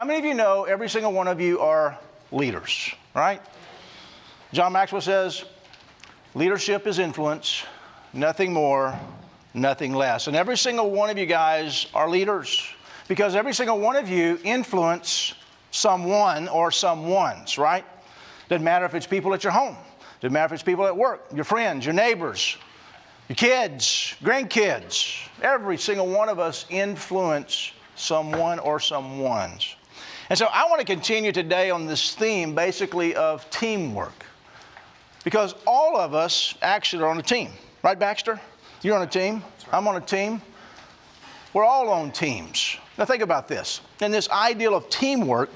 How many of you know every single one of you are leaders, right? John Maxwell says, leadership is influence, nothing more, nothing less. And every single one of you guys are leaders because every single one of you influence someone or someones, right? Doesn't matter if it's people at your home. Doesn't matter if it's people at work, your friends, your neighbors, your kids, grandkids. Every single one of us influence someone or someones. And so I want to continue today on this theme basically of teamwork. Because all of us actually are on a team. Right, Baxter? You're on a team. Right. I'm on a team. We're all on teams. Now think about this. In this ideal of teamwork,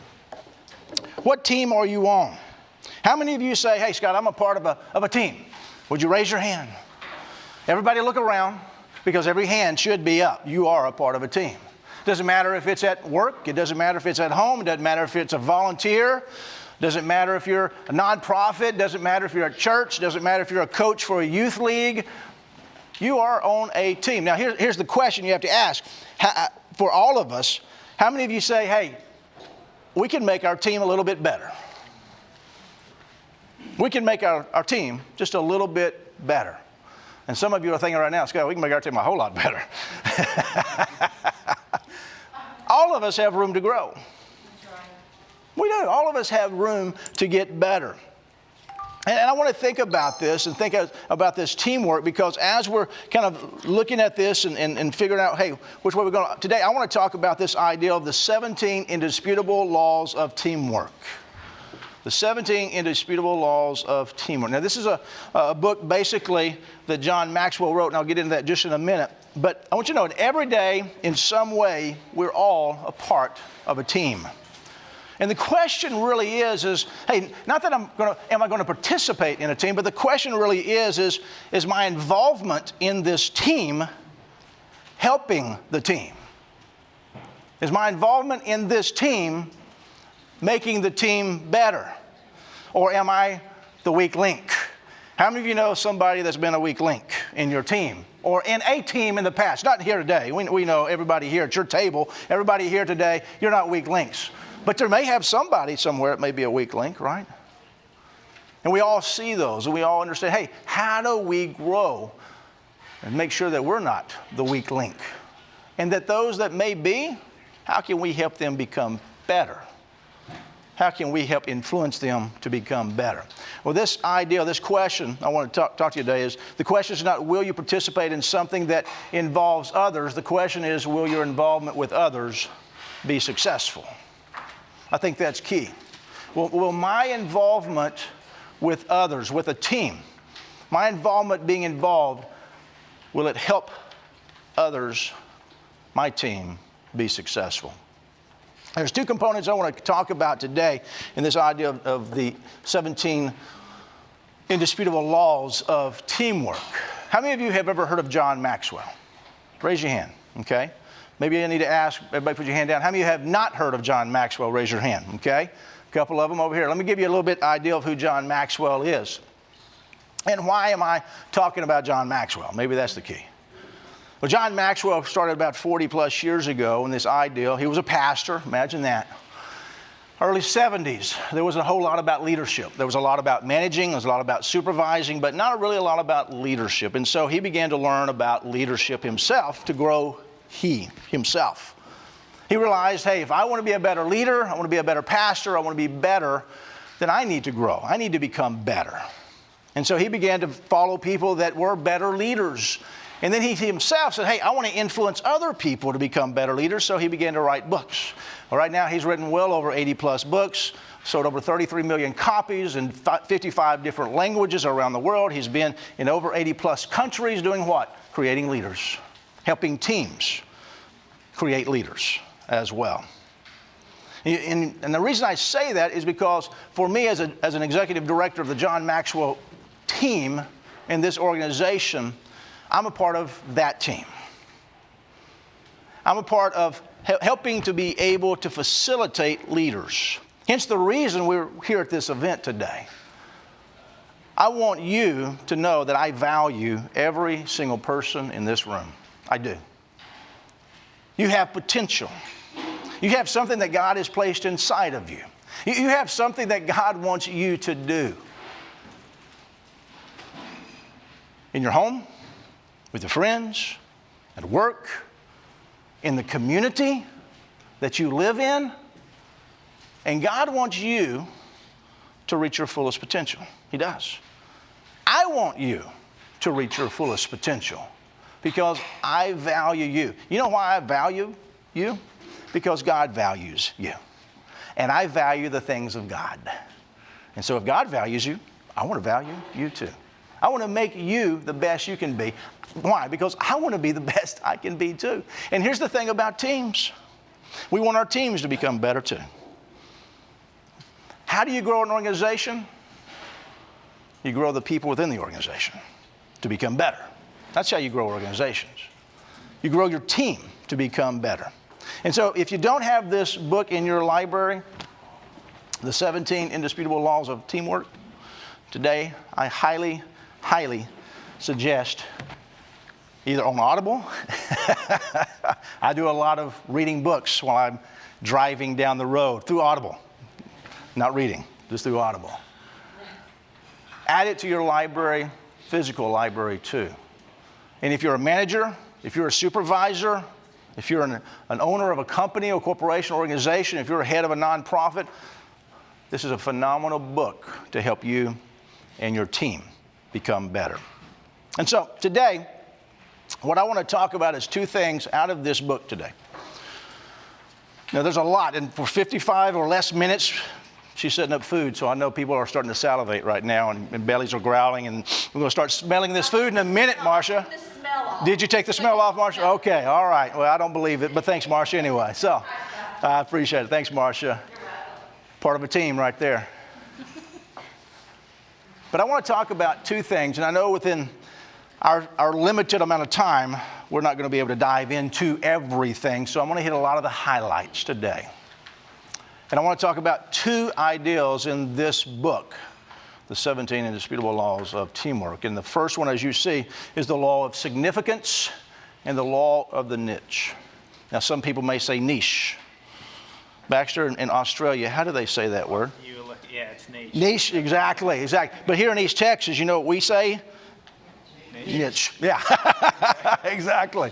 what team are you on? How many of you say, hey, Scott, I'm a part of a team? Would you raise your hand? Everybody look around because every hand should be up. You are a part of a team. Doesn't matter if it's at work. It doesn't matter if it's at home. It doesn't matter if it's a volunteer. Doesn't matter if you're a nonprofit. Doesn't matter if you're at church. Doesn't matter if you're a coach for a youth league. You are on a team. Now, here's the question you have to ask. For all of us, how many of you say, hey, we can make our team a little bit better? We can make our team just a little bit better. And some of you are thinking right now, Scott, we can make our team a whole lot better. All of us have room to grow. We do. All of us have room to get better. And I want to think about this and think about this teamwork because as we're kind of looking at this and figuring out, hey, which way we're going today, I want to talk about this idea of the 17 indisputable laws of teamwork. The 17 indisputable laws of teamwork. Now, this is a book basically that John Maxwell wrote, and I'll get into that just in a minute. But I want you to know that every day, in some way, we're all a part of a team. And the question really is hey, not that am I going to participate in a team, but the question really is my involvement in this team helping the team? Is my involvement in this team making the team better? Or am I the weak link? How many of you know somebody that's been a weak link in your team or in a team in the past? Not here today. We know everybody here at your table, everybody here today, you're not weak links. But there may have somebody somewhere that may be a weak link, right? And we all see those and we all understand, hey, how do we grow and make sure that we're not the weak link? And that those that may be, how can we help them become better? How can we help influence them to become better? Well, this idea, this question I want to talk to you today is, the question is not will you participate in something that involves others. The question is, will your involvement with others be successful? I think that's key. Will my involvement with others, with a team, my involvement being involved, will it help others, my team, be successful? There's two components I want to talk about today in this idea of the 17 indisputable laws of teamwork. How many of you have ever heard of John Maxwell? Raise your hand, okay? Maybe I need to ask, everybody put your hand down. How many of you have not heard of John Maxwell? Raise your hand, okay? A couple of them over here. Let me give you a little bit idea of who John Maxwell is. And why am I talking about John Maxwell? Maybe that's the key. Well, John Maxwell started about 40 plus years ago in this ideal. He was a pastor, imagine that. Early 70s, there was a whole lot about leadership. There was a lot about managing, there was a lot about supervising, but not really a lot about leadership. And so he began to learn about leadership himself to grow himself. He realized, hey, if I want to be a better leader, I want to be a better pastor, I want to be better, then I need to grow. I need to become better. And so he began to follow people that were better leaders. And then he himself said, hey, I want to influence other people to become better leaders. So he began to write books. Well, right now he's written well over 80 plus books, sold over 33 million copies in 55 different languages around the world. He's been in over 80 plus countries doing what? Creating leaders, helping teams create leaders as well. And the reason I say that is because for me as an executive director of the John Maxwell team in this organization, I'm a part of that team. I'm a part of helping to be able to facilitate leaders. Hence the reason we're here at this event today. I want you to know that I value every single person in this room. I do. You have potential. You have something that God has placed inside of you. You have something that God wants you to do. In your home, with your friends, at work, in the community that you live in. And God wants you to reach your fullest potential. He does. I want you to reach your fullest potential because I value you. You know why I value you? Because God values you. And I value the things of God. And so if God values you, I want to value you too. I want to make you the best you can be. Why? Because I want to be the best I can be too. And here's the thing about teams. We want our teams to become better too. How do you grow an organization? You grow the people within the organization to become better. That's how you grow organizations. You grow your team to become better. And so if you don't have this book in your library, The 17 Indisputable Laws of Teamwork, today I highly suggest either on Audible. I do a lot of reading books while I'm driving down the road through Audible. Not reading, just through Audible. Add it to your library, physical library too. And if you're a manager, if you're a supervisor, if you're an owner of a company or corporation or organization, if you're a head of a nonprofit, this is a phenomenal book to help you and your team become better. And so today, what I want to talk about is two things out of this book today. Now there's a lot, and for 55 or less minutes, she's setting up food, so I know people are starting to salivate right now, and bellies are growling, and we're going to start smelling this food in a minute, Marcia. Did you take the smell off, Marcia? Okay, all right. Well, I don't believe it, but thanks, Marcia, anyway. So I appreciate it. Thanks, Marcia. Part of a team right there. But I want to talk about two things, and I know within our limited amount of time, we're not going to be able to dive into everything, so I'm going to hit a lot of the highlights today. And I want to talk about two ideals in this book, The 17 Indisputable Laws of Teamwork. And the first one, as you see, is the law of significance and the law of the niche. Now, some people may say niche. Baxter, in Australia, how do they say that word? Yeah, it's niche. Niche, exactly. But here in East Texas, you know what we say? Niche. Yeah, exactly.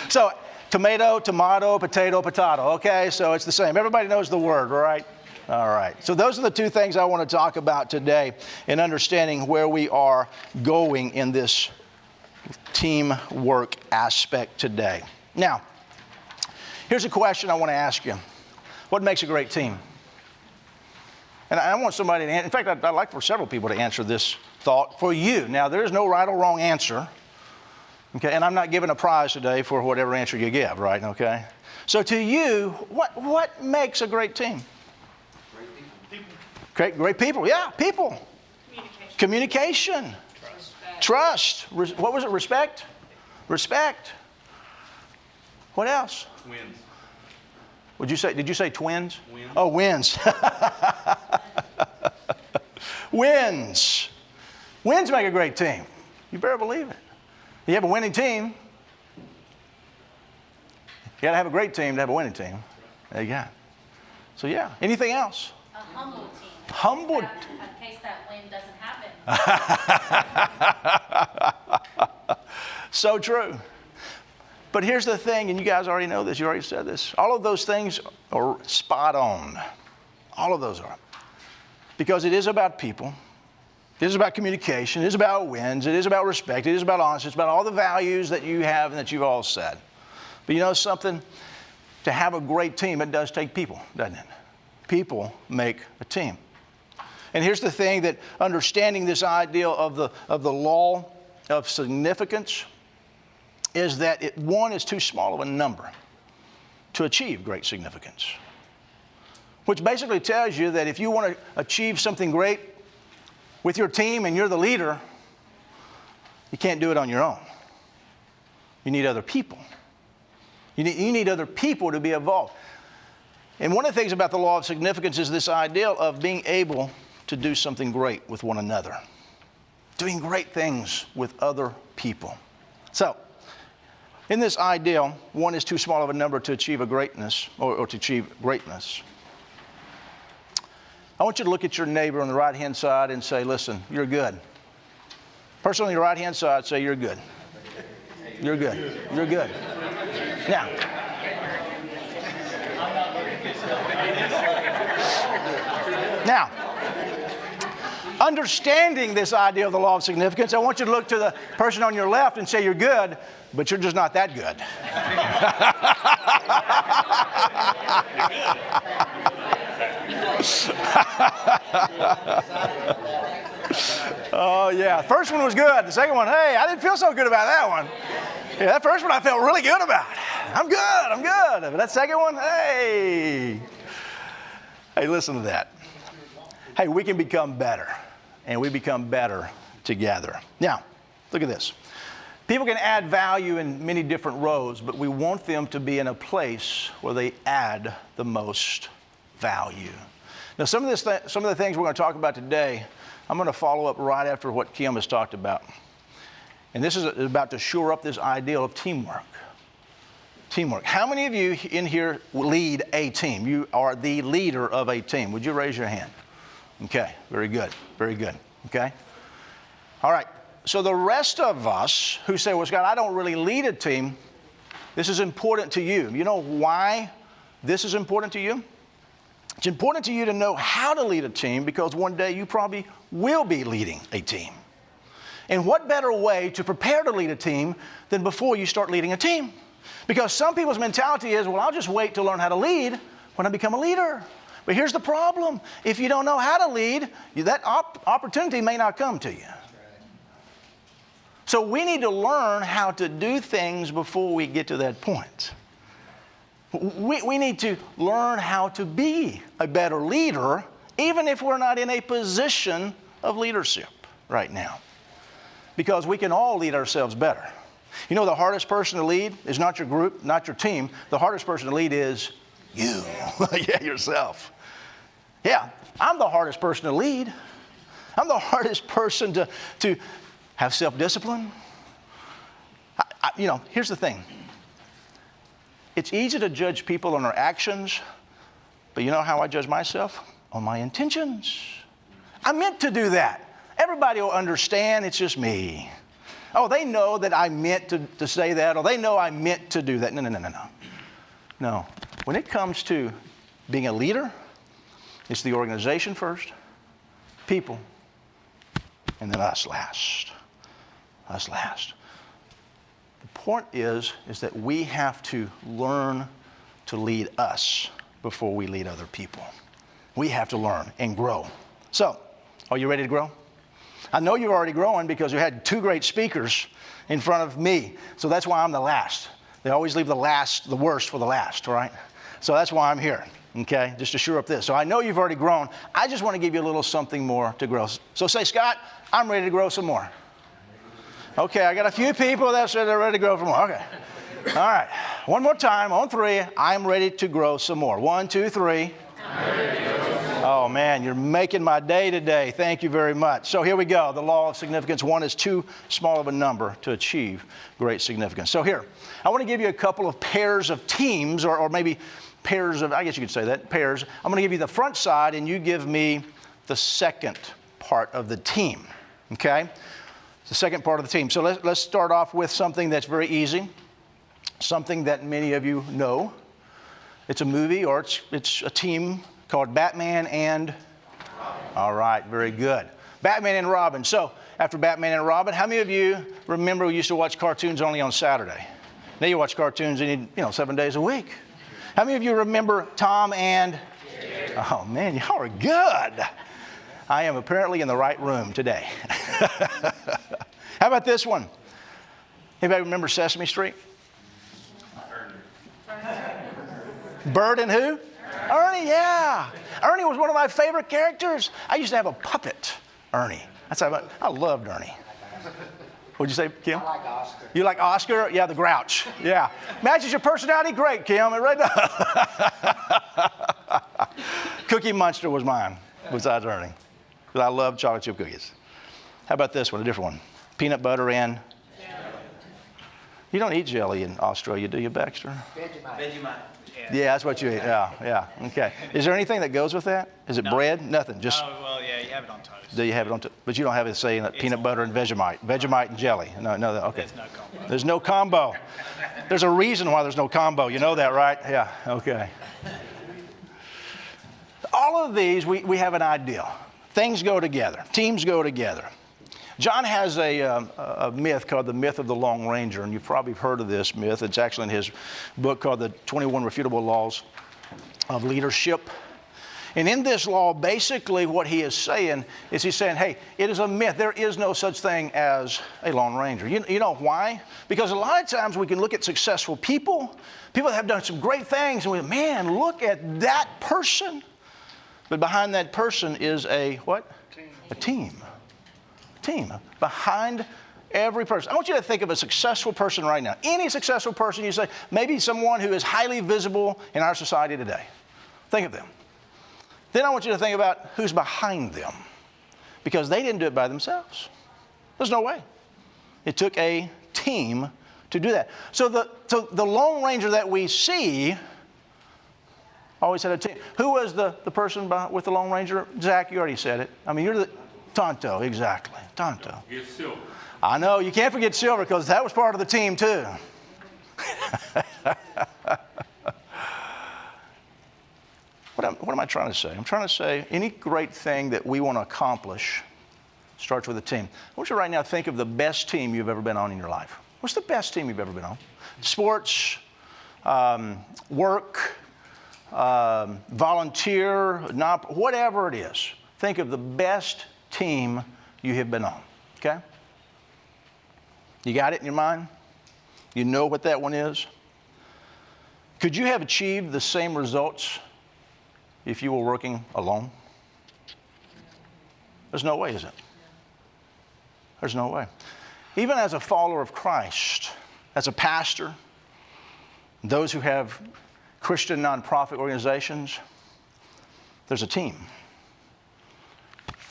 So tomato, potato, okay? So it's the same. Everybody knows the word, right? All right. So those are the two things I want to talk about today in understanding where we are going in this teamwork aspect today. Now, here's a question I want to ask you. What makes a great team? And I want somebody to answer. In fact, I'd like for several people to answer this thought for you. Now, there is no right or wrong answer. Okay, and I'm not giving a prize today for whatever answer you give, right? Okay. So to you, what makes a great team? People. Great people. Yeah, people. Communication. Trust. What was it? Respect. What else? Wins. Did you say twins? Wins. Oh, wins. Wins. Wins make a great team. You better believe it. You have a winning team. You got to have a great team to have a winning team. There you go. So yeah. Anything else? A humble team. Humble. In case that win doesn't happen. So true. But here's the thing, and you guys already know this. You already said this. All of those things are spot on. All of those are. Because it is about people. It is about communication. It is about wins. It is about respect. It is about honesty. It's about all the values that you have and that you've all said. But you know something? To have a great team, it does take people, doesn't it? People make a team. And here's the thing, that understanding this idea of the law of significance is that one is too small of a number to achieve great significance. Which basically tells you that if you want to achieve something great with your team and you're the leader, you can't do it on your own. You need other people. You need other people to be involved. And one of the things about the law of significance is this idea of being able to do something great with one another. Doing great things with other people. So, In this ideal, one is too small of a number to achieve a greatness or to achieve greatness. I want you to look at your neighbor on the right-hand side and say, listen, you're good. Person on your right-hand side, say, you're good. You're good. You're good. Now, understanding this idea of the law of significance, I want you to look to the person on your left and say, you're good, but you're just not that good. Oh, yeah. First one was good. The second one, hey, I didn't feel so good about that one. Yeah, that first one I felt really good about. I'm good. But that second one, hey, listen to that. Hey, we can become better, and we become better together. Now, look at this. People can add value in many different roles, but we want them to be in a place where they add the most value. Now, some of the things we're going to talk about today, I'm going to follow up right after what Kim has talked about. And this is about to shore up this ideal of teamwork. Teamwork. How many of you in here lead a team? You are the leader of a team. Would you raise your hand? Okay, very good, very good, okay? All right, so the rest of us who say, well, Scott, I don't really lead a team, this is important to you. You know why this is important to you? It's important to you to know how to lead a team because one day you probably will be leading a team. And what better way to prepare to lead a team than before you start leading a team? Because some people's mentality is, well, I'll just wait to learn how to lead when I become a leader. But here's the problem. If you don't know how to lead, that opportunity may not come to you. So we need to learn how to do things before we get to that point. We need to learn how to be a better leader, even if we're not in a position of leadership right now. Because we can all lead ourselves better. You know, the hardest person to lead is not your group, not your team. The hardest person to lead is you. Yeah, yourself. Yeah, I'm the hardest person to lead. I'm the hardest person to have self-discipline. You know, here's the thing. It's easy to judge people on their actions, but you know how I judge myself? On my intentions. I meant to do that. Everybody will understand it's just me. Oh, they know that I meant to say that, or they know I meant to do that. No. No. When it comes to being a leader, it's the organization first, people, and then us last. Us last. The point is that we have to learn to lead us before we lead other people. We have to learn and grow. So, are you ready to grow? I know you're already growing because you had two great speakers in front of me. So that's why I'm the last. They always leave the worst for the last, right? So that's why I'm here, okay? Just to shore up this. So I know you've already grown. I just want to give you a little something more to grow. So say, Scott, I'm ready to grow some more. Okay, I got a few people that said they're ready to grow some more. Okay. All right. One more time. On three, I'm ready to grow some more. 1, 2, 3. Oh, man, you're making my day today. Thank you very much. So here we go. The law of significance. One is too small of a number to achieve great significance. So here, I want to give you a couple of pairs of teams, or maybe pairs of, I guess you could say that, pairs. I'm going to give you the front side, and you give me the second part of the team, okay? The second part of the team. So let's start off with something that's very easy, something that many of you know. It's a movie, or it's a team called Batman and Robin. All right, very good. Batman and Robin. So after Batman and Robin, how many of you remember we used to watch cartoons only on Saturday? Now you watch cartoons 7 days a week. How many of you remember Tom and Jerry? Oh man, y'all are good. I am apparently in the right room today. How about this one? Anybody remember Sesame Street? Bird and who? Ernie, yeah. Ernie was one of my favorite characters. I used to have a puppet, Ernie. I loved Ernie. What'd you say, Kim? I like Oscar. You like Oscar? Yeah, the Grouch. Yeah. Matches your personality great, Kim. Right now. Cookie Monster was mine, besides Ernie. Because I love chocolate chip cookies. How about this one, a different one? Peanut butter and? You don't eat jelly in Australia, do you, Baxter? Vegemite. Yeah, that's what you eat. Yeah. Okay. Is there anything that goes with that? Is it bread? Nothing. Just Oh, well, yeah, you have it on toast. do you have it on? But you don't have it saying that peanut butter and Vegemite and jelly. No. Okay. There's no combo. There's no combo. There's a reason why there's no combo. You know that, right? Yeah. Okay. All of these, we have an ideal. Things go together. Teams go together. John has a myth called the myth of the Lone Ranger, and you've probably heard of this myth. It's actually in his book called The 21 Refutable Laws of Leadership. And in this law, basically what he is saying is he's saying, hey, it is a myth. There is no such thing as a Lone Ranger. You know why? Because a lot of times we can look at successful people that have done some great things, and we, man, look at that person. But behind that person is a what? A team. Team. Behind every person. I want you to think of a successful person right now. Any successful person, you say, maybe someone who is highly visible in our society today. Think of them. Then I want you to think about who's behind them. Because they didn't do it by themselves. There's no way. It took a team to do that. So the Lone Ranger that we see always had a team. Who was the person with the Lone Ranger? Zach, you already said it. I mean, you're the Tonto, exactly. Tonto. Get Silver. I know, you can't forget Silver because that was part of the team too. What am I trying to say? I'm trying to say any great thing that we want to accomplish starts with a team. I want you right now to think of the best team you've ever been on in your life. What's the best team you've ever been on? Sports, work, volunteer, whatever it is. Think of the best team you have been on, okay? You got it in your mind? You know what that one is? Could you have achieved the same results if you were working alone? There's no way, is it? There's no way. Even as a follower of Christ, as a pastor, those who have Christian nonprofit organizations, there's a team.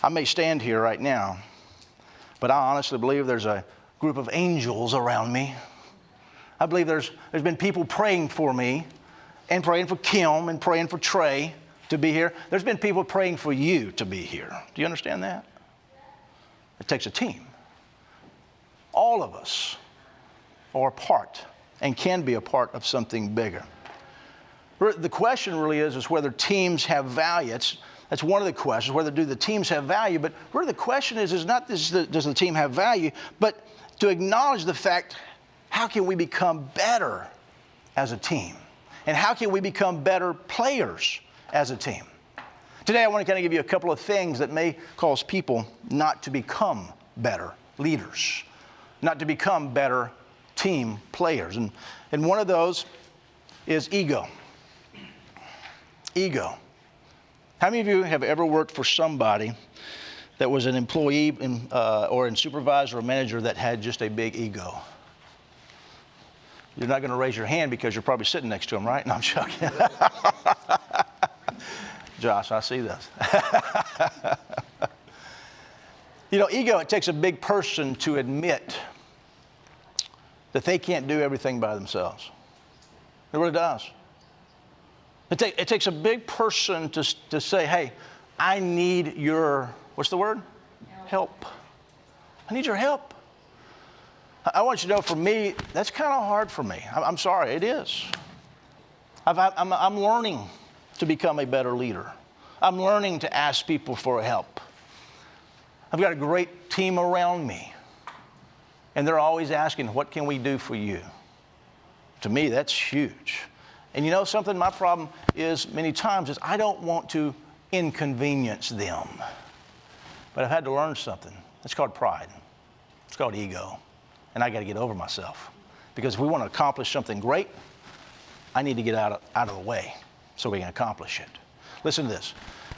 I may stand here right now, but I honestly believe there's a group of angels around me. I believe there's been people praying for me and praying for Kim and praying for Trey to be here. There's been people praying for you to be here. Do you understand that? It takes a team. All of us are a part and can be a part of something bigger. The question really is whether teams have value. That's one of the questions, whether do the teams have value. But really the question is not does the team have value, but to acknowledge the fact, how can we become better as a team? And how can we become better players as a team? Today I want to kind of give you a couple of things that may cause people not to become better leaders, not to become better team players. And one of those is ego. Ego. How many of you have ever worked for somebody that was an employee or a supervisor or manager that had just a big ego? You're not going to raise your hand because you're probably sitting next to him, right? No, I'm joking. Josh, I see this. You know, ego, it takes a big person to admit that they can't do everything by themselves. It really does. It takes a big person to say, hey, I need your, what's the word? Help. I need your help. I want you to know, for me, that's kind of hard for me. I'm sorry, it is. I'm learning to become a better leader. I'm learning to ask people for help. I've got a great team around me, and they're always asking, what can we do for you? To me, that's huge. And you know something, my problem is many times is I don't want to inconvenience them. But I've had to learn something. It's called pride. It's called ego. And I got to get over myself. Because if we want to accomplish something great, I need to get out of the way so we can accomplish it. Listen to this.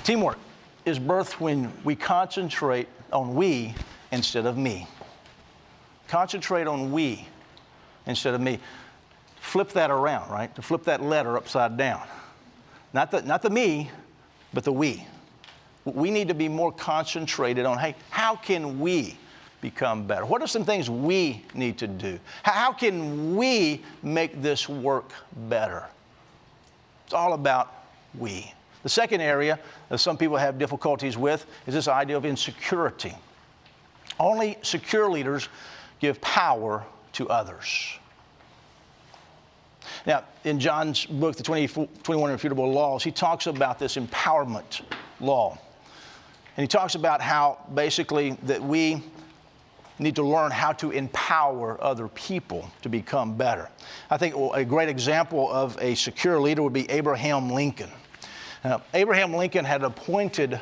Teamwork is birthed when we concentrate on we instead of me. Concentrate on we instead of me. Flip that around, right? To flip that letter upside down. Not the me, but the we. We need to be more concentrated on, hey, how can we become better? What are some things we need to do? How can we make this work better? It's all about we. The second area that some people have difficulties with is this idea of insecurity. Only secure leaders give power to others. Now, in John's book, the 21 Irrefutable Laws, he talks about this empowerment law. And he talks about how basically that we need to learn how to empower other people to become better. I think a great example of a secure leader would be Abraham Lincoln. Abraham Lincoln had appointed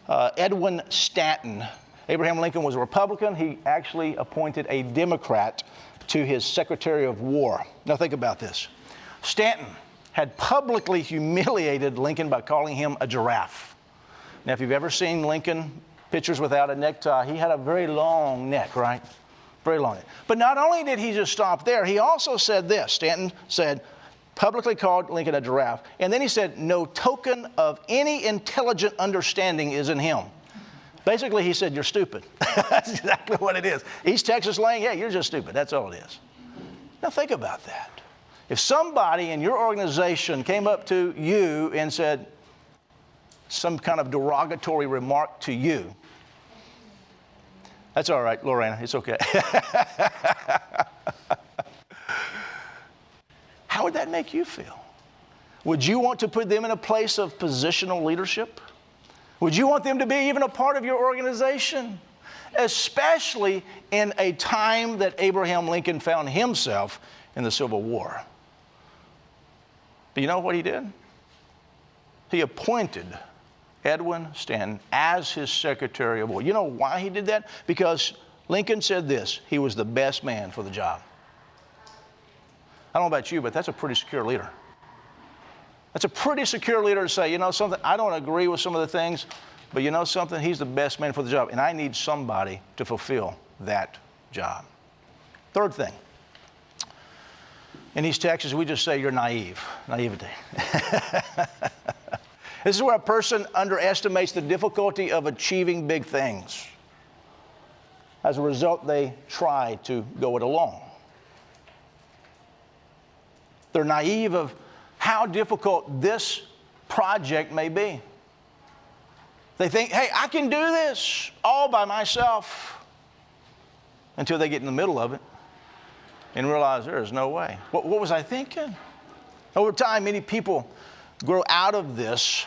Edwin Stanton. Abraham Lincoln was a Republican. He actually appointed a Democrat to his Secretary of War. Now think about this. Stanton had publicly humiliated Lincoln by calling him a giraffe. Now if you've ever seen Lincoln pictures without a necktie, he had a very long neck, right? Very long neck. But not only did he just stop there, he also said this. Stanton said, publicly called Lincoln a giraffe. And then he said, no token of any intelligent understanding is in him. Basically, he said, you're stupid. That's exactly what it is. East Texas Lang, yeah, you're just stupid. That's all it is. Now think about that. If somebody in your organization came up to you and said some kind of derogatory remark to you, that's all right, Lorena, it's okay. How would that make you feel? Would you want to put them in a place of positional leadership? Would you want them to be even a part of your organization? Especially in a time that Abraham Lincoln found himself in the Civil War. But you know what he did? He appointed Edwin Stanton as his Secretary of War. You know why he did that? Because Lincoln said this, he was the best man for the job. I don't know about you, but that's a pretty secure leader. That's a pretty secure leader to say, you know something, I don't agree with some of the things, but you know something, he's the best man for the job, and I need somebody to fulfill that job. Third thing, in East Texas, we just say you're naive. Naivety. This is where a person underestimates the difficulty of achieving big things. As a result, they try to go it alone. They're naive of how difficult this project may be. They think, hey, I can do this all by myself, until they get in the middle of it and realize there is no way. What was I thinking? Over time, many people grow out of this,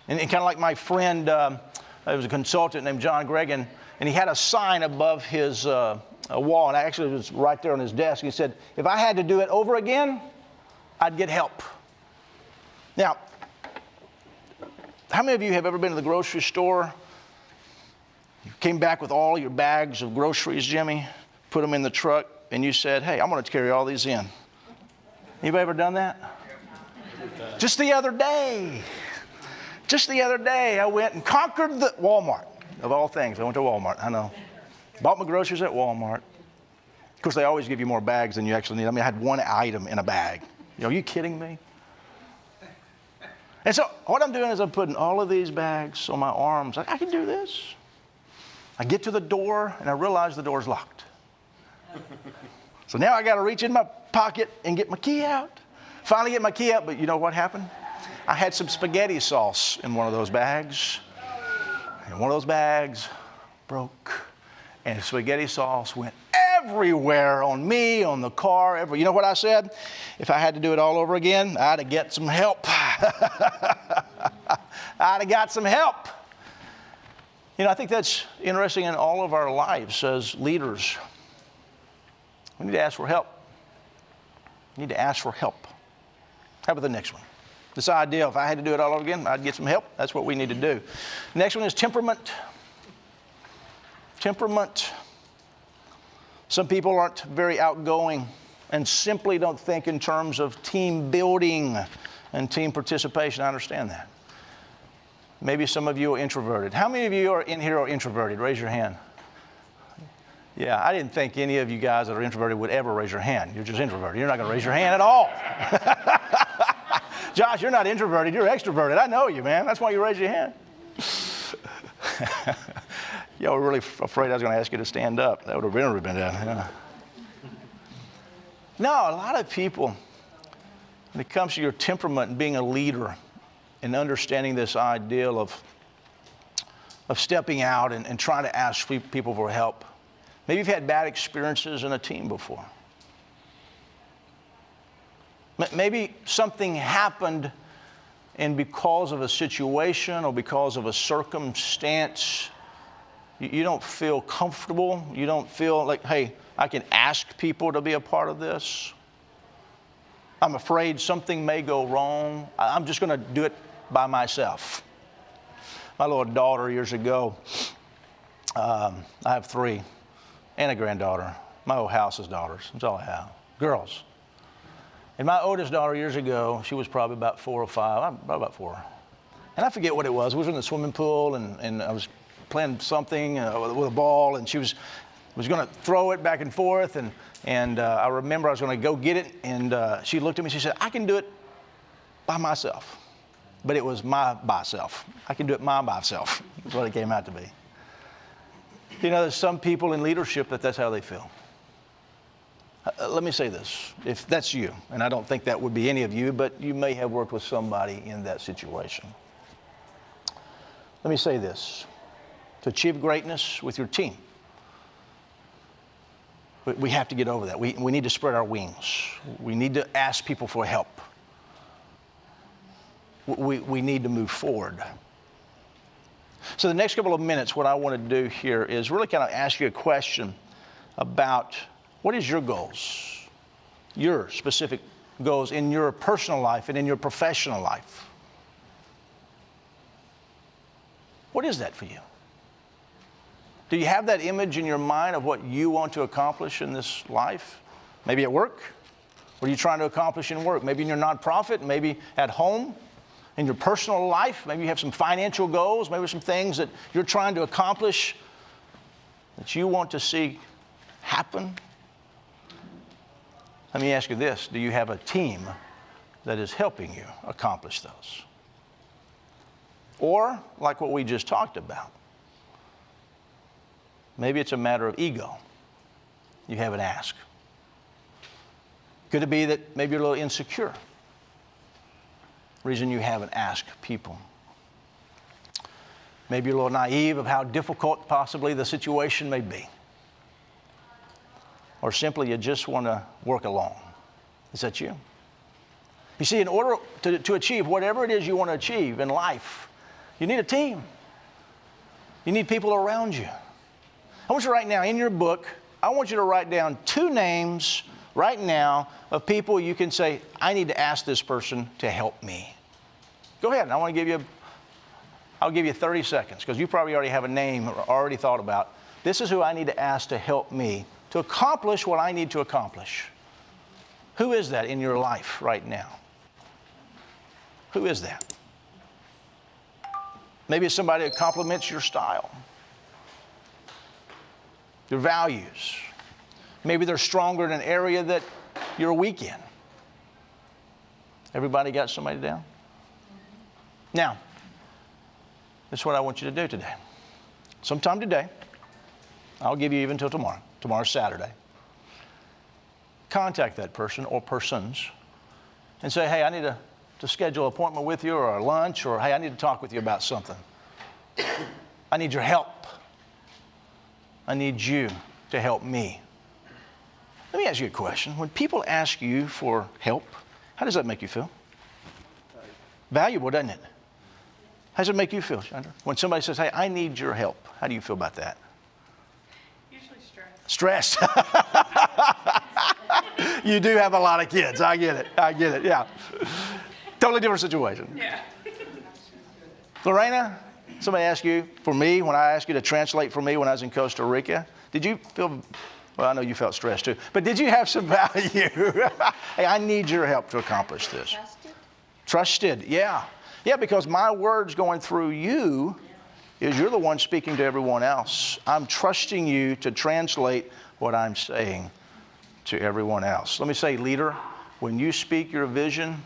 and kind of like my friend, there was a consultant named John Gregan, and he had a sign above his wall, and actually it was right there on his desk. He said, if I had to do it over again, I'd get help. Now, how many of you have ever been to the grocery store? You came back with all your bags of groceries, Jimmy, put them in the truck, and you said, hey, I'm going to carry all these in. Anybody ever done that? Just the other day, I went and conquered the Walmart. Of all things, I went to Walmart, I know. Bought my groceries at Walmart. Of course, they always give you more bags than you actually need. I mean, I had one item in a bag. Are you kidding me? And so what I'm doing is I'm putting all of these bags on my arms. I can do this. I get to the door, and I realize the door's locked. So now I got to reach in my pocket and get my key out. Finally get my key out, but you know what happened? I had some spaghetti sauce in one of those bags. And one of those bags broke, and the spaghetti sauce went everywhere on me, on the car, You know what I said? If I had to do it all over again, I'd have got some help. I'd have got some help. You know, I think that's interesting in all of our lives as leaders. We need to ask for help. We need to ask for help. How about the next one? This idea, if I had to do it all over again, I'd get some help. That's what we need to do. Next one is temperament. Temperament. Some people aren't very outgoing and simply don't think in terms of team building and team participation. I understand that. Maybe some of you are introverted. How many of you are in here are introverted? Raise your hand. Yeah, I didn't think any of you guys that are introverted would ever raise your hand. You're just introverted. You're not going to raise your hand at all. Josh, you're not introverted. You're extroverted. I know you, man. That's why you raise your hand. Y'all were really afraid I was going to ask you to stand up. That would have really been done. Yeah. No, a lot of people, when it comes to your temperament and being a leader and understanding this ideal of stepping out and trying to ask people for help, maybe you've had bad experiences in a team before. Maybe something happened, and because of a situation or because of a circumstance, you don't feel comfortable. You don't feel like, hey, I can ask people to be a part of this. I'm afraid something may go wrong. I'm just going to do it by myself. My little daughter years ago, I have 3 and a granddaughter. My whole house is daughters. That's all I have. Girls. And my oldest daughter years ago, she was probably about 4 or 5, probably about 4. And I forget what it was. We were in the swimming pool, and I was playing something with a ball, and she was going to throw it back and forth. And I remember I was going to go get it, and she looked at me, she said, I can do it by myself. But it was my by self. I can do it my by self. That's what it came out to be. You know, there's some people in leadership that's how they feel. Let me say this, if that's you, and I don't think that would be any of you, but you may have worked with somebody in that situation. Let me say this, to achieve greatness with your team, we have to get over that. We need to spread our wings. We need to ask people for help. We need to move forward. So the next couple of minutes, what I want to do here is really kind of ask you a question about what is your goals, your specific goals in your personal life and in your professional life. What is that for you? Do you have that image in your mind of what you want to accomplish in this life? Maybe at work? What are you trying to accomplish in work? Maybe in your nonprofit, maybe at home, in your personal life. Maybe you have some financial goals, maybe some things that you're trying to accomplish that you want to see happen. Let me ask you this, do you have a team that is helping you accomplish those? Or, like what we just talked about, maybe it's a matter of ego. You haven't asked. Could it be that maybe you're a little insecure? Reason you haven't asked people. Maybe you're a little naive of how difficult possibly the situation may be. Or simply you just want to work alone. Is that you? You see, in order to achieve whatever it is you want to achieve in life, you need a team. You need people around you. I want you right now, in your book, I want you to write down 2 names right now of people you can say, I need to ask this person to help me. Go ahead. I'll give you 30 seconds because you probably already have a name or already thought about. This is who I need to ask to help me to accomplish what I need to accomplish. Who is that in your life right now? Who is that? Maybe it's somebody that complements your style, your values. Maybe they're stronger in an area that you're weak in. Everybody got somebody down? Now, this is what I want you to do today. Sometime today, I'll give you even till tomorrow. Tomorrow's Saturday. Contact that person or persons and say, hey, I need to schedule an appointment with you or a lunch, or hey, I need to talk with you about something. I need your help. I need you to help me. Let me ask you a question. When people ask you for help, how does that make you feel? Valuable, doesn't it? How does it make you feel, Chandra? When somebody says, hey, I need your help, how do you feel about that? Usually stressed. Stressed. You do have a lot of kids. I get it, yeah. Totally different situation. Yeah. Lorena, somebody asked you, for me, when I asked you to translate for me when I was in Costa Rica, did you feel, well, I know you felt stressed too, but did you have some value? Hey, I need your help to accomplish this. Trusted, yeah. Yeah, because my words going through you is you're the one speaking to everyone else. I'm trusting you to translate what I'm saying to everyone else. Let me say, leader, when you speak your vision,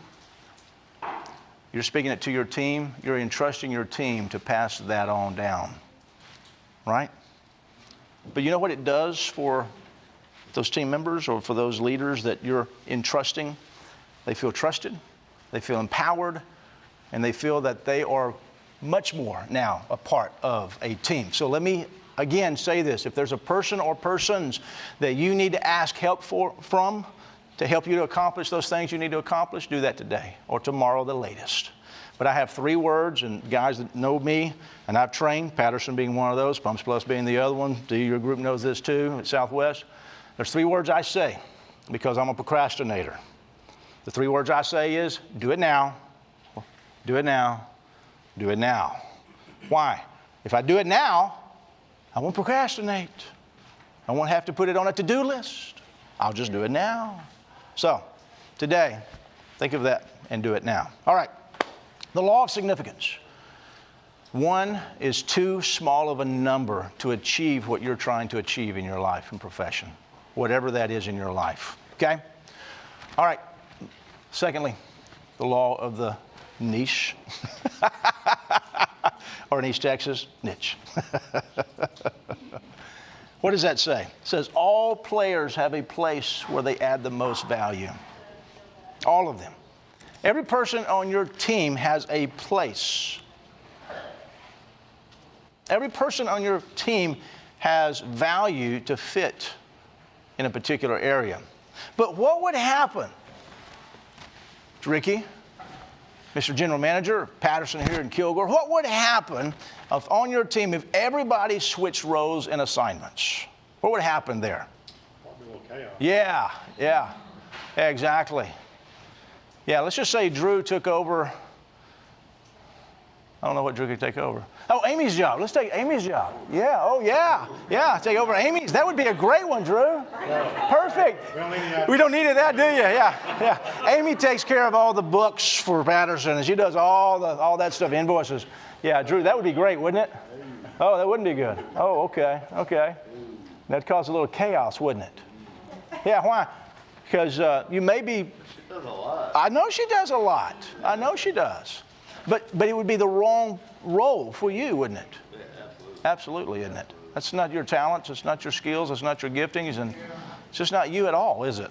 you're speaking it to your team, you're entrusting your team to pass that on down. Right? But you know what it does for those team members or for those leaders that you're entrusting? They feel trusted, they feel empowered, and they feel that they are much more now a part of a team. So let me again say this. If there's a person or persons that you need to ask help from to help you to accomplish those things you need to accomplish, do that today or tomorrow the latest. But I have 3 words, and guys that know me, and I've trained, Patterson being one of those, Pumps Plus being the other one. Your group knows this too at Southwest. There's 3 words I say because I'm a procrastinator. The 3 words I say is, do it now, do it now, do it now. Why? If I do it now, I won't procrastinate. I won't have to put it on a to-do list. I'll just do it now. So, today, think of that and do it now. All right. The law of significance. 1 is too small of a number to achieve what you're trying to achieve in your life and profession, whatever that is in your life. Okay? All right. Secondly, the law of the niche. Or in East Texas, niche. What does that say? It says all players have a place where they add the most value. All of them. Every person on your team has a place. Every person on your team has value to fit in a particular area. But what would happen, Ricky, Mr. General Manager, Patterson here in Kilgore, what would happen on your team if everybody switched roles and assignments? What would happen there? Probably a little chaos. Yeah, exactly. Yeah, let's just say Drew took over. I don't know what Drew could take over. Oh, Amy's job. Let's take Amy's job. Yeah, oh yeah. Yeah, take over Amy's. That would be a great one, Drew. Perfect. We don't need that, do you? Yeah. Amy takes care of all the books for Patterson, and she does all that stuff, invoices. Yeah, Drew, that would be great, wouldn't it? Oh, that wouldn't be good. Oh, okay. That'd cause a little chaos, wouldn't it? Yeah, why? Because you may be... She does a lot. I know she does a lot. I know she does. But it would be the wrong role for you, wouldn't it? Yeah, absolutely. Absolutely, isn't it? That's not your talents. It's not your skills. It's not your giftings. And it's just not you at all, is it?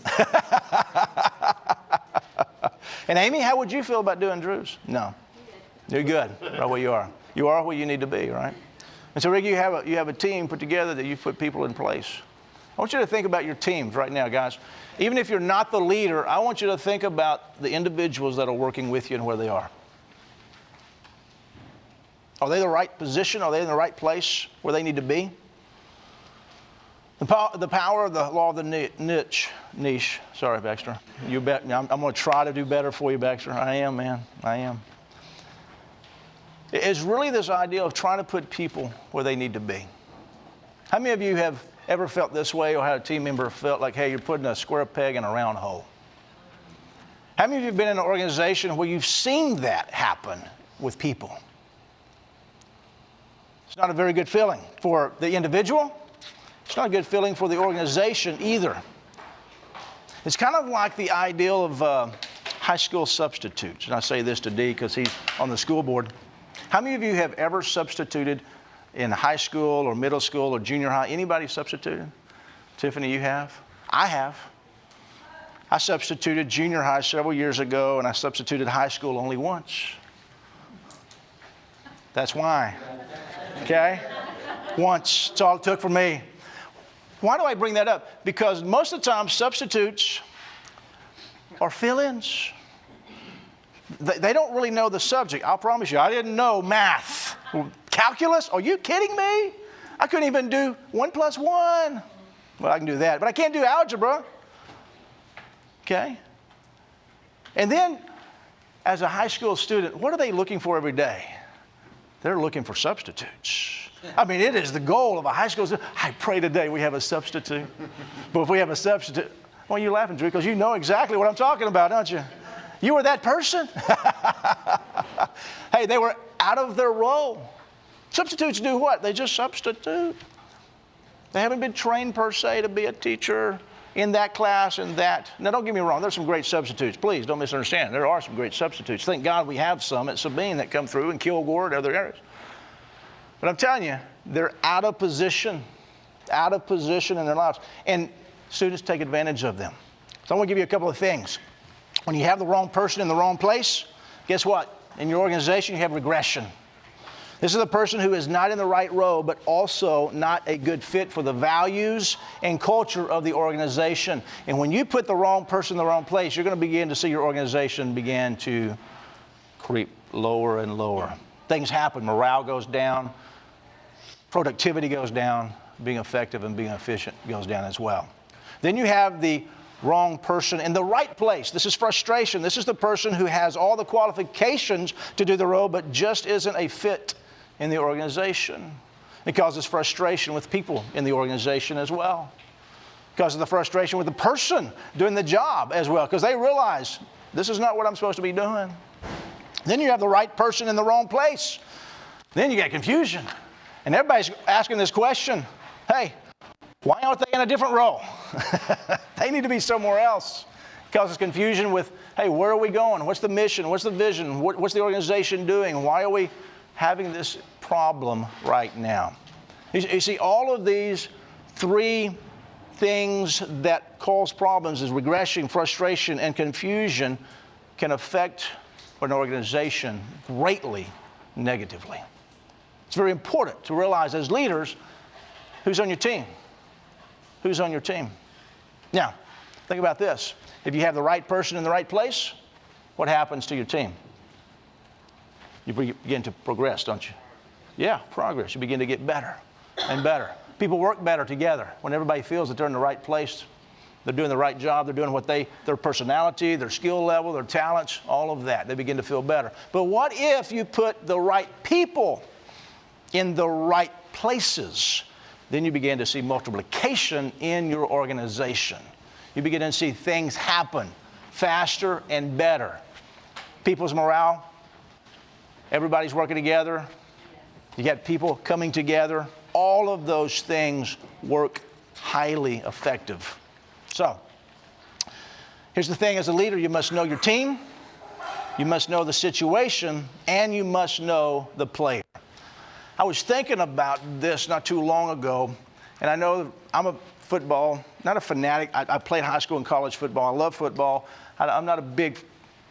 And Amy, how would you feel about doing Drew's? No. You're good right where you are. You are where you need to be, right? And so, Rick, you have a team put together that you've put people in place. I want you to think about your teams right now, guys. Even if you're not the leader, I want you to think about the individuals that are working with you and where they are. Are they in the right position? Are they in the right place where they need to be? The power of the law of the niche. Sorry, Baxter. You bet. I'm going to try to do better for you, Baxter. I am, man. I am. It's really this idea of trying to put people where they need to be. How many of you have ever felt this way or had a team member felt like, hey, you're putting a square peg in a round hole? How many of you have been in an organization where you've seen that happen with people? It's not a very good feeling for the individual. It's not a good feeling for the organization either. It's kind of like the ideal of high school substitutes. And I say this to D because he's on the school board. How many of you have ever substituted in high school or middle school or junior high? Anybody substituted? Tiffany, you have? I have. I substituted junior high several years ago, and I substituted high school only once. That's why. Okay? Once. That's all it took for me. Why do I bring that up? Because most of the time, substitutes are fill-ins. They don't really know the subject. I'll promise you, I didn't know math. Calculus? Are you kidding me? I couldn't even do 1 + 1. Well, I can do that, but I can't do algebra. Okay? And then, as a high school student, what are they looking for every day? They're looking for substitutes. I mean, it is the goal of a high school student. I pray today we have a substitute. But if we have a substitute, well, you're laughing, Drew, because you know exactly what I'm talking about, don't you? You were that person. Hey, they were out of their role. Substitutes do what? They just substitute. They haven't been trained per se to be a teacher in that class and that. Now, don't get me wrong. There's some great substitutes. Please don't misunderstand. There are some great substitutes. Thank God we have some at Sabine that come through and Kilgore and other areas. But I'm telling you, they're out of position. out of position in their lives. And students take advantage of them. So I want to give you a couple of things. When you have the wrong person in the wrong place, guess what? In your organization, you have regression. This is a person who is not in the right role, but also not a good fit for the values and culture of the organization. And when you put the wrong person in the wrong place, you're going to begin to see your organization begin to creep lower and lower. Things happen. Morale goes down. Productivity goes down. Being effective and being efficient goes down as well. Then you have the wrong person in the right place. This is frustration. This is the person who has all the qualifications to do the role, but just isn't a fit in the organization. It causes frustration with people in the organization as well. It causes the frustration with the person doing the job as well, because they realize this is not what I'm supposed to be doing. Then you have the right person in the wrong place. Then you get confusion. And everybody's asking this question, hey, why aren't they in a different role? They need to be somewhere else. It causes confusion with, hey, where are we going? What's the mission? What's the vision? What's the organization doing? Why are we having this problem right now? You see, all of these three things that cause problems is regression, frustration, and confusion can affect an organization greatly negatively. It's very important to realize as leaders, who's on your team? Who's on your team? Now, think about this. If you have the right person in the right place, what happens to your team? You begin to progress, don't you? Yeah, progress. You begin to get better and better. People work better together when everybody feels that they're in the right place. They're doing the right job. They're doing what their personality, their skill level, their talents, all of that. They begin to feel better. But what if you put the right people in the right places? Then you begin to see multiplication in your organization. You begin to see things happen faster and better. People's morale, everybody's working together. You got people coming together. All of those things work highly effective. So, here's the thing. As a leader, you must know your team, you must know the situation, and you must know the player. I was thinking about this not too long ago, and I know I'm a football, not a fanatic. I played high school and college football. I love football. I'm not a big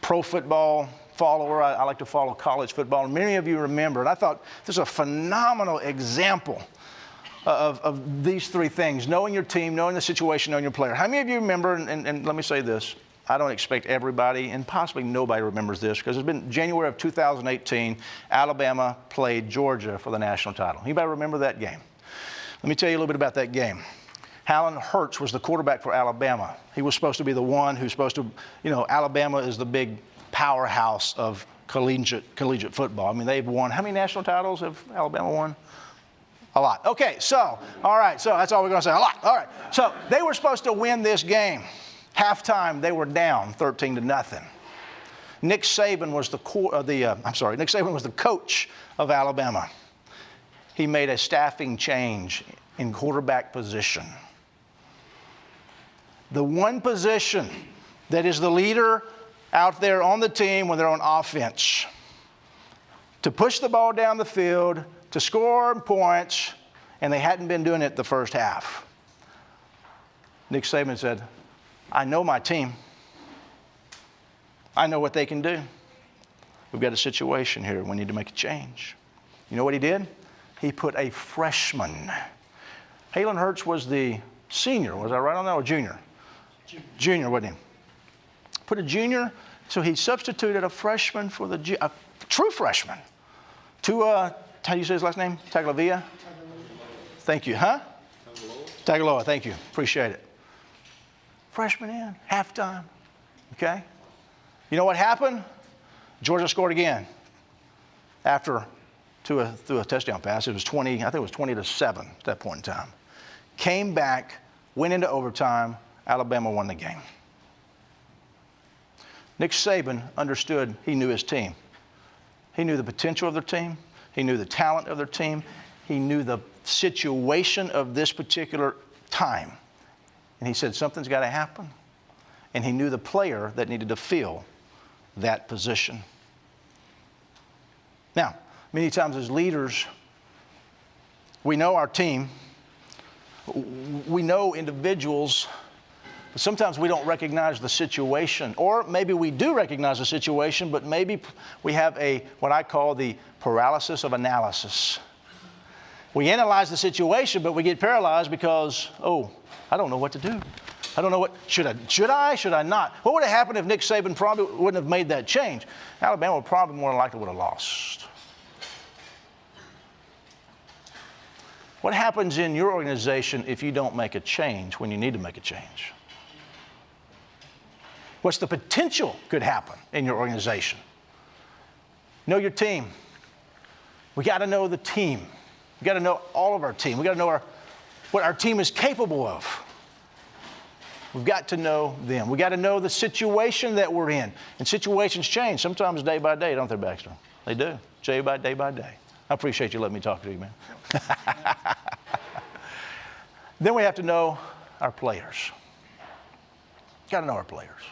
pro football follower. I like to follow college football. And many of you remember, and I thought this is a phenomenal example of these three things: knowing your team, knowing the situation, knowing your player. How many of you remember, and let me say this, I don't expect everybody, and possibly nobody remembers this, because it's been January of 2018, Alabama played Georgia for the national title. Anybody remember that game? Let me tell you a little bit about that game. Jalen Hurts was the quarterback for Alabama. He was supposed to be the one who's supposed to, Alabama is the big powerhouse of collegiate football. I mean, they've won, how many national titles have Alabama won? A lot. Okay, so that's all we're going to say, a lot. All right, so they were supposed to win this game. Halftime, they were down 13-0. Nick Saban was the coach of Alabama. He made a staffing change in quarterback position. The one position that is the leader out there on the team when they're on offense, to push the ball down the field, to score points, and they hadn't been doing it the first half. Nick Saban said, I know my team. I know what they can do. We've got a situation here. We need to make a change. You know what he did? He put a freshman. Jalen Hurts was the senior. Was I right on that, or junior? Junior, wasn't he? Put a junior, so he substituted a freshman for a true freshman. How do you say his last name? Tagovailoa? Thank you. Huh? Tagovailoa, thank you. Appreciate it. Freshman in, halftime. Okay? You know what happened? Georgia scored again through a touchdown pass. It was 20-7 at that point in time. Came back, went into overtime. Alabama won the game. Nick Saban understood, he knew his team. He knew the potential of their team. He knew the talent of their team. He knew the situation of this particular time. And he said, something's got to happen. And he knew the player that needed to fill that position. Now, many times as leaders, we know our team, we know individuals, but sometimes we don't recognize the situation. Or maybe we do recognize the situation, but maybe we have what I call the paralysis of analysis. We analyze the situation, but we get paralyzed because, I don't know what to do. I don't know what, should I not? What would have happened if Nick Saban probably wouldn't have made that change? Alabama would probably more than likely would have lost. What happens in your organization if you don't make a change when you need to make a change? What's the potential could happen in your organization? Know your team. We got to know the team. We got to know all of our team. We got to know what our team is capable of. We've got to know them. We got to know the situation that we're in. And situations change, sometimes day by day, don't they, Baxter? They do, day by day by day. I appreciate you letting me talk to you, man. Then we have to know our players. Got to know our players.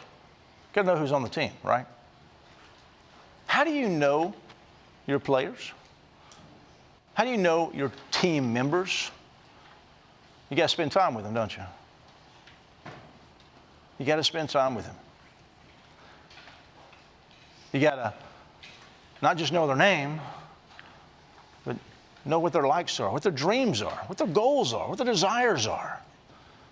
Got to know who's on the team, right? How do you know your players? How do you know your team members? You got to spend time with them, don't you? You got to spend time with them. You got to not just know their name, but know what their likes are, what their dreams are, what their goals are, what their desires are.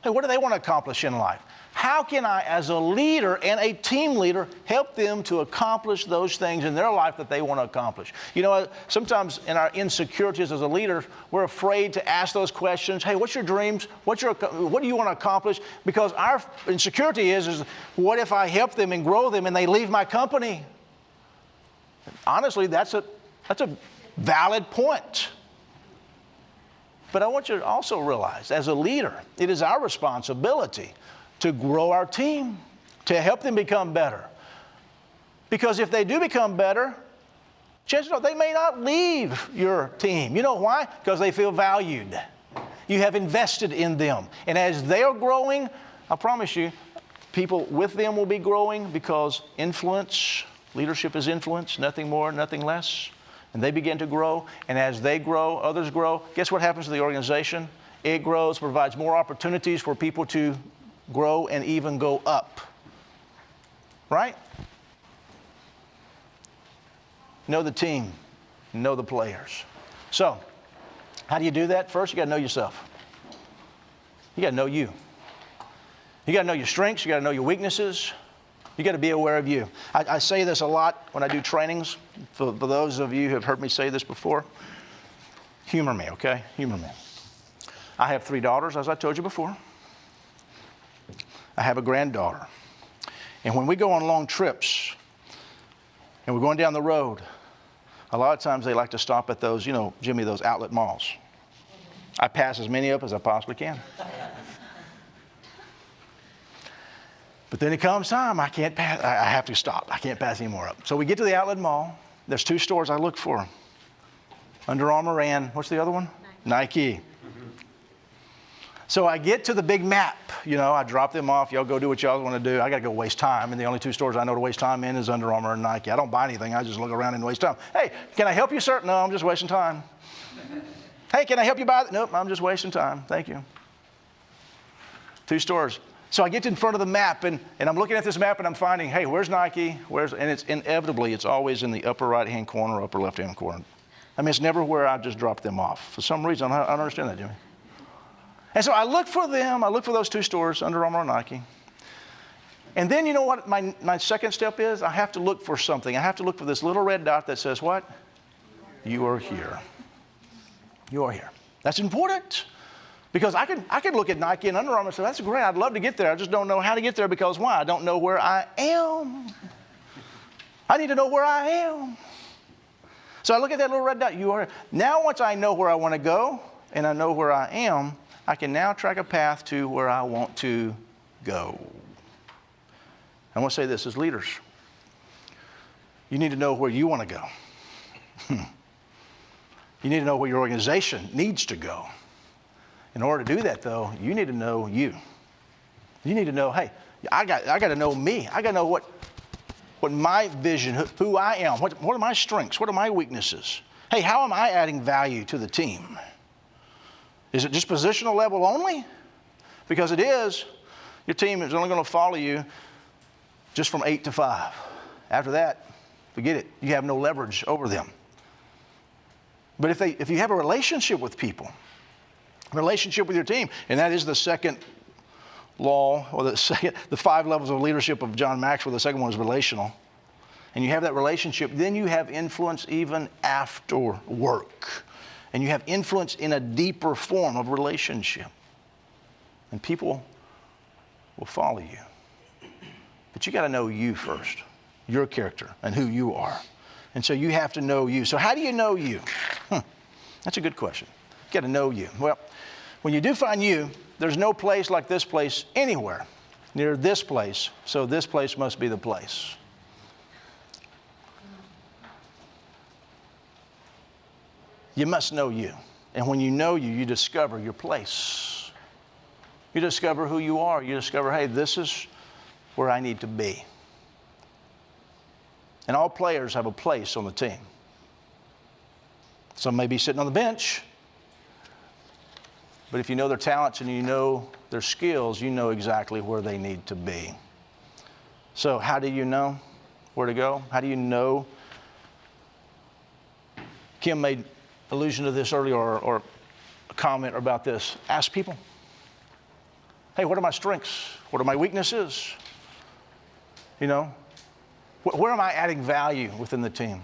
Hey, what do they want to accomplish in life? How can I, as a leader and a team leader, help them to accomplish those things in their life that they want to accomplish? You know, sometimes in our insecurities as a leader, we're afraid to ask those questions. Hey, what's your dreams? What do you want to accomplish? Because our insecurity is what if I help them and grow them and they leave my company? Honestly, that's a valid point. But I want you to also realize, as a leader, it is our responsibility to grow our team, to help them become better. Because if they do become better, chances are they may not leave your team. You know why? Because they feel valued. You have invested in them. And as they are growing, I promise you, people with them will be growing because influence, leadership is influence, nothing more, nothing less. And they begin to grow, and as they grow, others grow. Guess what happens to the organization? It grows, provides more opportunities for people to grow and even go up. Right? Know the team, know the players. So, how do you do that? First, you got to know yourself. You got to know you. You got to know your strengths, you got to know your weaknesses. You got to be aware of you. I say this a lot when I do trainings. For those of you who have heard me say this before, humor me, okay? Humor me. I have 3 daughters, as I told you before. I have a granddaughter. And when we go on long trips and we're going down the road, a lot of times they like to stop at those, Jimmy, those outlet malls. I pass as many up as I possibly can. But then it comes time, I can't pass, I have to stop. I can't pass any more up. So we get to the outlet mall. There's 2 stores I look for. Under Armour and, what's the other one? Nike. So I get to the big map. I drop them off. Y'all go do what y'all want to do. I got to go waste time. And the only 2 stores I know to waste time in is Under Armour and Nike. I don't buy anything. I just look around and waste time. Hey, can I help you, sir? No, I'm just wasting time. Hey, can I help you buy that? Nope, I'm just wasting time. Thank you. 2 stores. So I get in front of the map, and I'm looking at this map, and I'm finding, hey, where's Nike? And it's inevitably, it's always in the upper right-hand corner, upper left-hand corner. I mean, it's never where I just dropped them off. For some reason, I don't understand that, Jimmy. And so I look for them. I look for those 2 stores, Under Armour and Nike. And then you know what my second step is? I have to look for something. I have to look for this little red dot that says what? You are here. You are here. That's important. Because I can look at Nike and Under Armour and say, that's great, I'd love to get there. I just don't know how to get there because why? I don't know where I am. I need to know where I am. So I look at that little red dot, you are. Now once I know where I want to go and I know where I am, I can now track a path to where I want to go. I want to say this as leaders. You need to know where you want to go. You need to know where your organization needs to go. In order to do that, though, you need to know you. You need to know, hey, I got to know me. I got to know what my vision, who I am, what are my strengths, what are my weaknesses. Hey, how am I adding value to the team? Is it just positional level only? Because it is, your team is only going to follow you just from 8 to 5. After that, forget it. You have no leverage over them. But if you have a relationship with people, a relationship with your team, and that is the second law, or the 5 levels of leadership of John Maxwell, the second one is relational, and you have that relationship, then you have influence even after work. And you have influence in a deeper form of relationship. And people will follow you. But you got to know you first, your character and who you are. And so you have to know you. So how do you know you? That's a good question. You got to know you. Well, when you do find you, there's no place like this place anywhere near this place. So this place must be the place. You must know you. And when you know you, you discover your place. You discover who you are. You discover, hey, this is where I need to be. And all players have a place on the team. Some may be sitting on the bench. But if you know their talents and you know their skills, you know exactly where they need to be. So how do you know where to go? How do you know? Kim made allusion to this earlier, or a comment about this. Ask people. Hey, what are my strengths? What are my weaknesses? You know, where am I adding value within the team?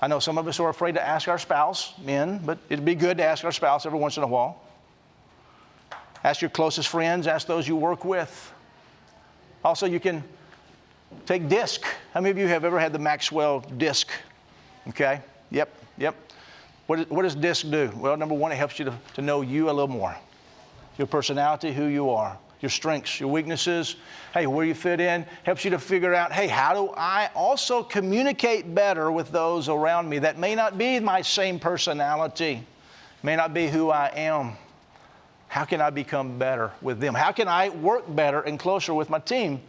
I know some of us are afraid to ask our spouse, men, but it'd be good to ask our spouse every once in a while. Ask your closest friends, ask those you work with. Also, you can take DISC. How many of you have ever had the Maxwell DISC? Okay, yep. What does DISC do? Well, number one, it helps you to know you a little more. Your personality, who you are, your strengths, your weaknesses, hey, where you fit in, helps you to figure out, hey, how do I also communicate better with those around me that may not be my same personality, may not be who I am. How can I become better with them? How can I work better and closer with my team?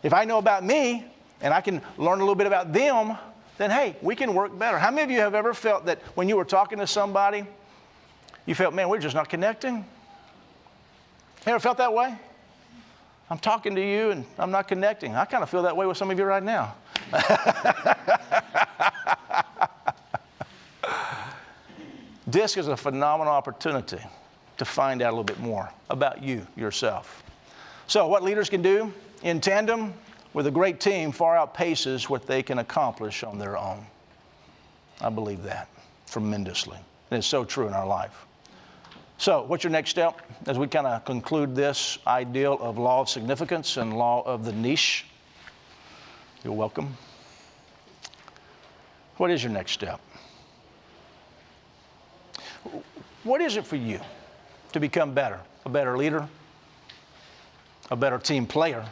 If I know about me and I can learn a little bit about them, then hey, we can work better. How many of you have ever felt that when you were talking to somebody, you felt, man, we're just not connecting? You ever felt that way? I'm talking to you and I'm not connecting. I kind of feel that way with some of you right now. DISC is a phenomenal opportunity to find out a little bit more about you, yourself. So what leaders can do in tandem with a great team far outpaces what they can accomplish on their own. I believe that tremendously. And it's so true in our life. So what's your next step as we kind of conclude this ideal of law of significance and law of the niche? You're welcome. What is your next step? What is it for you to become better? A better leader, a better team player,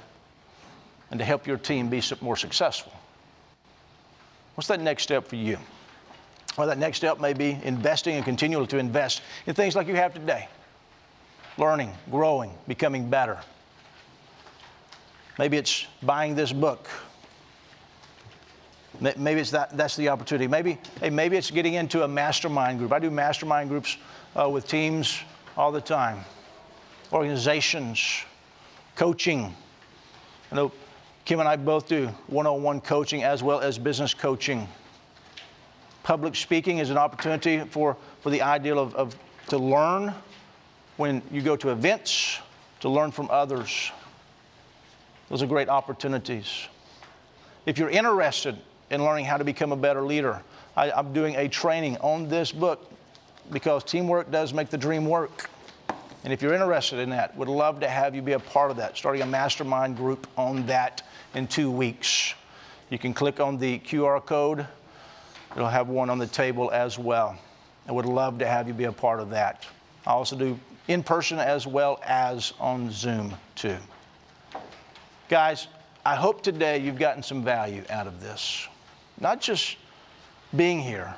and to help your team be more successful? What's that next step for you? Well, that next step may be investing and continuing to invest in things like you have today. Learning, growing, becoming better. Maybe it's buying this book. Maybe it's that's the opportunity. Maybe it's getting into a mastermind group. I do mastermind groups with teams all the time. Organizations, coaching. I know Kim and I both do one-on-one coaching as well as business coaching. Public speaking is an opportunity for the ideal of to learn when you go to events, to learn from others. Those are great opportunities. If you're interested in learning how to become a better leader, I'm doing a training on this book because teamwork does make the dream work. And if you're interested in that, would love to have you be a part of that, starting a mastermind group on that in 2 weeks. You can click on the QR code. It'll have one on the table as well. I would love to have you be a part of that. I also do in person as well as on Zoom too. Guys, I hope today you've gotten some value out of this. Not just being here,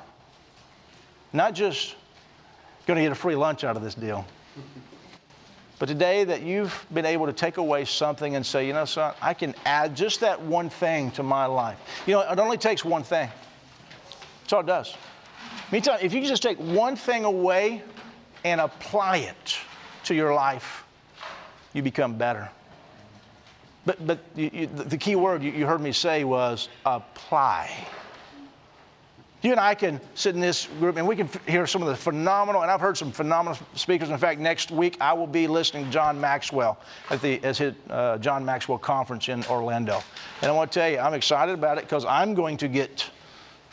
not just going to get a free lunch out of this deal, but today that you've been able to take away something and say, you know, son, I can add just that one thing to my life. You know, it only takes one thing. That's all it does. If you can just take one thing away and apply it to your life, you become better. But the key word you heard me say was apply. You and I can sit in this group and we can hear some of the phenomenal, and I've heard some phenomenal speakers. In fact, next week I will be listening to John Maxwell at his John Maxwell conference in Orlando. And I want to tell you, I'm excited about it because I'm going to get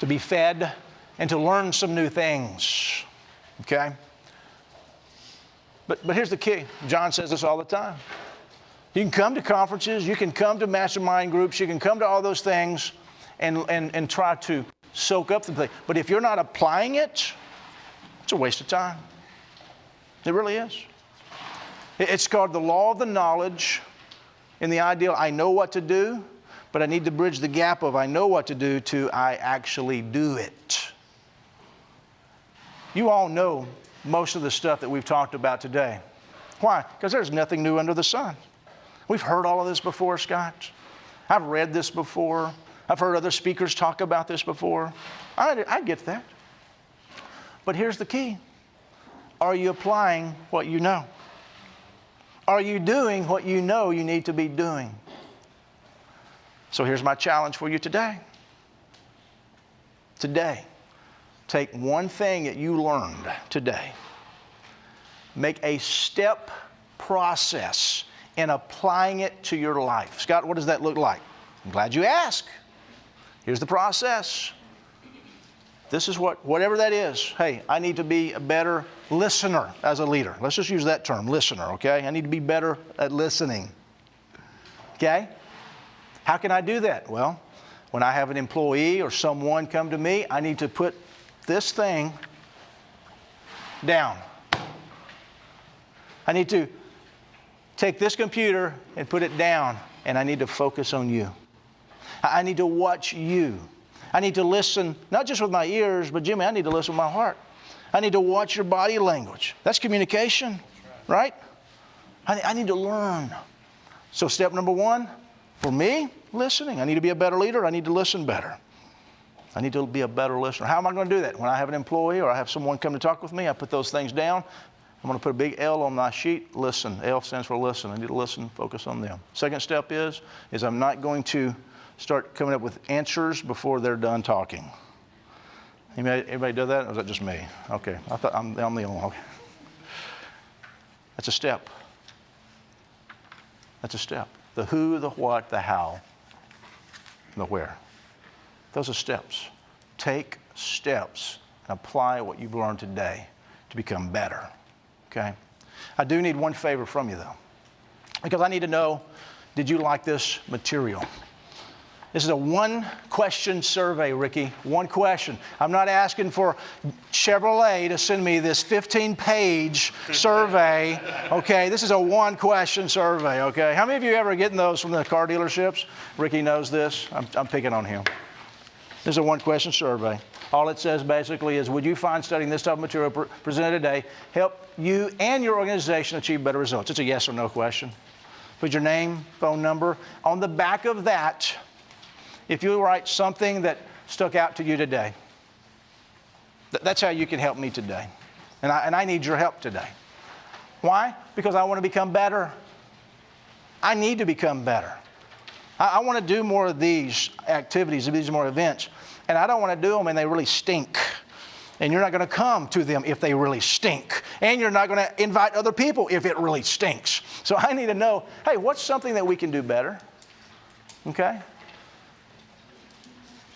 to be fed and to learn some new things. Okay? But here's the key. John says this all the time. You can come to conferences, you can come to mastermind groups, you can come to all those things and try to soak up the thing. But if you're not applying it, it's a waste of time. It really is. It's called the law of the knowledge in the ideal, I know what to do, but I need to bridge the gap of I know what to do to I actually do it. You all know most of the stuff that we've talked about today. Why? Because there's nothing new under the sun. We've heard all of this before, Scott. I've read this before. I've heard other speakers talk about this before. I get that. But here's the key. Are you applying what you know? Are you doing what you know you need to be doing? So here's my challenge for you today. Today, take one thing that you learned today. Make a step process in applying it to your life. Scott, what does that look like? I'm glad you asked. Here's the process. This is whatever that is. Hey, I need to be a better listener as a leader. Let's just use that term, listener, okay? I need to be better at listening. Okay? How can I do that? Well, when I have an employee or someone come to me, I need to put this thing down. I need to take this computer and put it down, and I need to focus on you. I need to watch you. I need to listen, not just with my ears, but Jimmy, I need to listen with my heart. I need to watch your body language. That's communication, right? I need to learn. So step number one, for me, listening. I need to be a better leader. I need to listen better. I need to be a better listener. How am I going to do that? When I have an employee or I have someone come to talk with me, I put those things down. I'm going to put a big L on my sheet, listen. L stands for listen. I need to listen, focus on them. Second step is I'm not going to start coming up with answers before they're done talking. Anybody do that? Or is that just me? Okay. I thought I'm the only one. Okay. That's a step. That's a step. The who, the what, the how, the where. Those are steps. Take steps and apply what you've learned today to become better. Okay? I do need one favor from you, though, because I need to know, did you like this material? This is a one-question survey, Ricky. One question. I'm not asking for Chevrolet to send me this 15-page survey, okay? This is a one-question survey, okay? How many of you ever getting those from the car dealerships? Ricky knows this. I'm picking on him. This is a one-question survey. All it says basically is, would you find studying this type of material presented today help you and your organization achieve better results? It's a yes or no question. Put your name, phone number. On the back of that, if you write something that stuck out to you today, that's how you can help me today. And I need your help today. Why? Because I want to become better. I need to become better. I want to do more of these activities, these more events. And I don't want to do them and they really stink. And you're not going to come to them if they really stink. And you're not going to invite other people if it really stinks. So I need to know, hey, what's something that we can do better? Okay?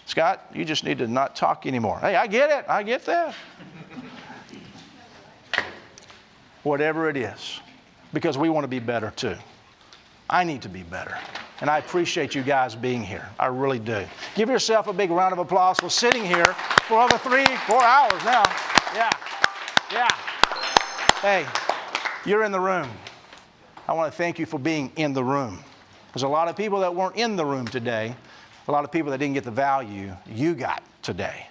Scott, you just need to not talk anymore. Hey, I get it. I get that. Whatever it is, because we want to be better too. I need to be better. And I appreciate you guys being here. I really do. Give yourself a big round of applause for sitting here for over 3-4 hours now. Yeah. Hey, you're in the room. I want to thank you for being in the room. There's a lot of people that weren't in the room today. A lot of people that didn't get the value you got today.